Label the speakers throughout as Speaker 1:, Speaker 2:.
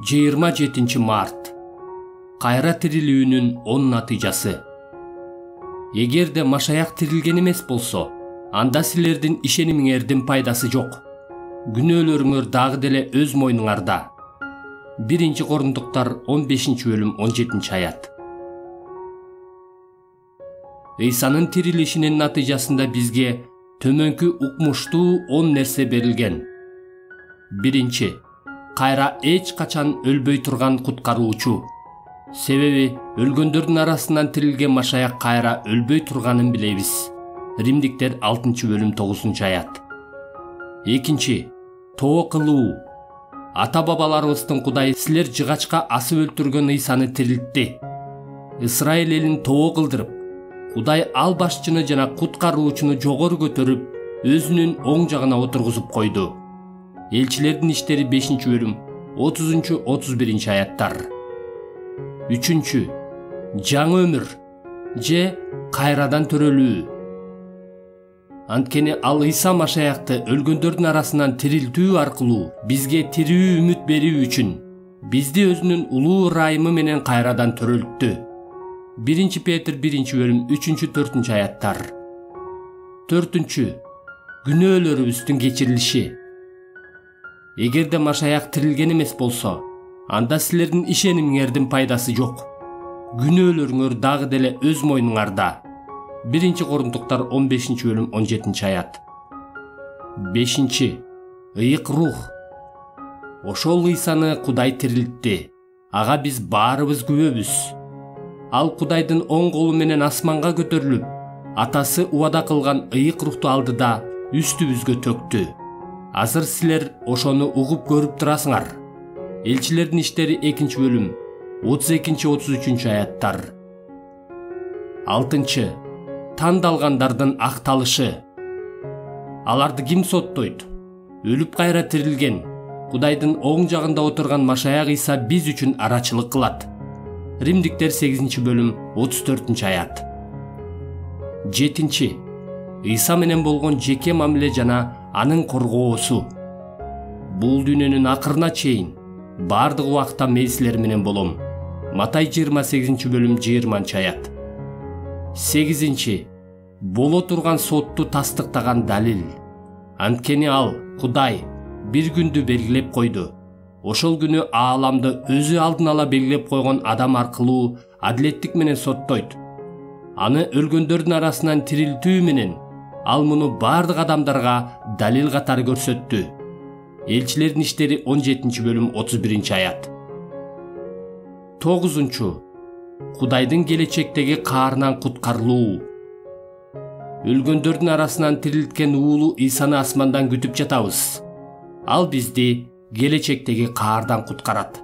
Speaker 1: 27 март. Кайра тирилүүнүн 10 натыйжасы. Эгерде Машаяк тирилген эмес болсо, анда силердин ишенимиңердин пайдасы жок. Күнөөлөрүңөр дагы деле өз мойнуңарда. 1 Корунтуктар 15-бөлүм 17-аят. Ыйсанын тирилишинин натыйжасында бизге төмөнкү укмуштуу 10 нерсе берилген. 1. Кайра эч качан өлбөй турган куткаруучу. Себеби өлгөндөрдүн арасынан тирилген Машаяк кайра өлбөй турганын билебиз. Римдиктер 6-бөлүм 9-аят. 2. Тоо кылуу. Ата-бабаларыбыздын Кудай силер жыгачка асып өлтүргөн Ыйсаны тирилтти. Исраил элин тоо кылдырып, Кудай ал башчыны жана куткаруучуну жогору көтөрүп, өзүнүн оң жагына отургузуп койду. Элчилердин иштери 5-бөлүм 30-31 аяттар. 3. Жаңы өмүр же кайрадан төрөлүү. Анткени ал Ыйса Машаякты өлгөндөрдүн арасынан тирилтүү аркылуу бизге тирүү үмүт берүү үчүн бизди өзүнүн улуу ырайымы менен кайрадан төрөлттү. 1 Петр 1-бөлүм 3-4 аяттар. 4. Күнөөлөрүбүздүн кечирилиши. Эгерде Машаяк тирилген эмес болсо, анда силердин ишенимиңердин пайдасы жок. Күнөөлөрүңөр дагы деле өз мойнуңарда. 1 Корунтуктар 15-бөлүм 17-аят. 5. Ыйык рух. Ошол Ыйсаны Кудай тирилтти. Ага биз баарыбыз күбөбүз. Ал Кудайдын оң колу менен асманга көтөрүлүп, атасы убада кылган ыйык рухту алды да үстүбүзгө төктү. Азыр силер ошону угуп көрүп турасыңар. Элчилердин иштери 2-бөлүм 32-33 аяттар. 6. Тандалгандардын акталышы. Аларды ким соттойт? Өлүп кайра тирилген, Кудайдын оң жагында отурган Машаяк Ыйса биз үчүн арачылык кылат. Римдиктер 8-бөлүм 34 аят. 7. Ыйса менен болгон жеке мамиле жана анын коргоосу. Бул дүйнөнүн акырына чейин бардык убакта мен силер менен болом. Матай 28-бөлүм 20 аят. 8. Боло турган сотту тастыктаган далил. Анткени ал, Кудай, бир күндү белгилеп койду. Ошол күнү ааламды өзү алдын ала белгилеп койгон адам аркылуу адилеттик менен соттойт. Аны өлгөндөрдүн арасынан тирилтүү менен ал муну бардык адамдарга далил катары көрсөттү. Элчилердин иштери 17-бөлүм 31 аят. 9. Кудайдын келечектеги каарынан куткарылуу. Өлгөндөрдүн арасынан тирилткен уулу Ыйсаны асмандан күтүп жатабыз. Ал бизди келечектеги каардан куткарат.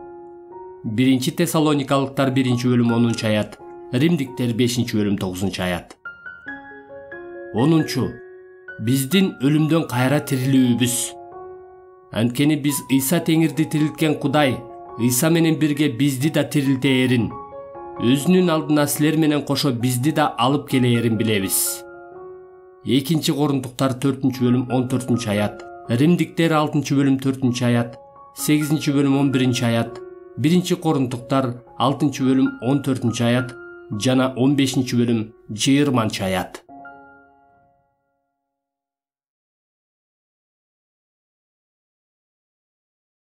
Speaker 1: 1 Тессалоникалыктар 1-бөлүм 10 аят, Римдиктер 5-бөлүм 9 аят. 10. Биздин өлүмдөн кайра тирилүүбүз. Анткени биз Ыйса теңирди тирилткен Кудай Ыйса менен бирге бизди да тирилтээрин, өзүнүн алдына силер менен кошо бизди да алып келээрин билебиз. 2 Корунтуктар 4-бөлүм 14 аят, Римдиктер 6-бөлүм 4 аят, 8-бөлүм 11 аят, 1 Корунтуктар 6-бөлүм 14 аят жана 15-бөлүм 20 аят.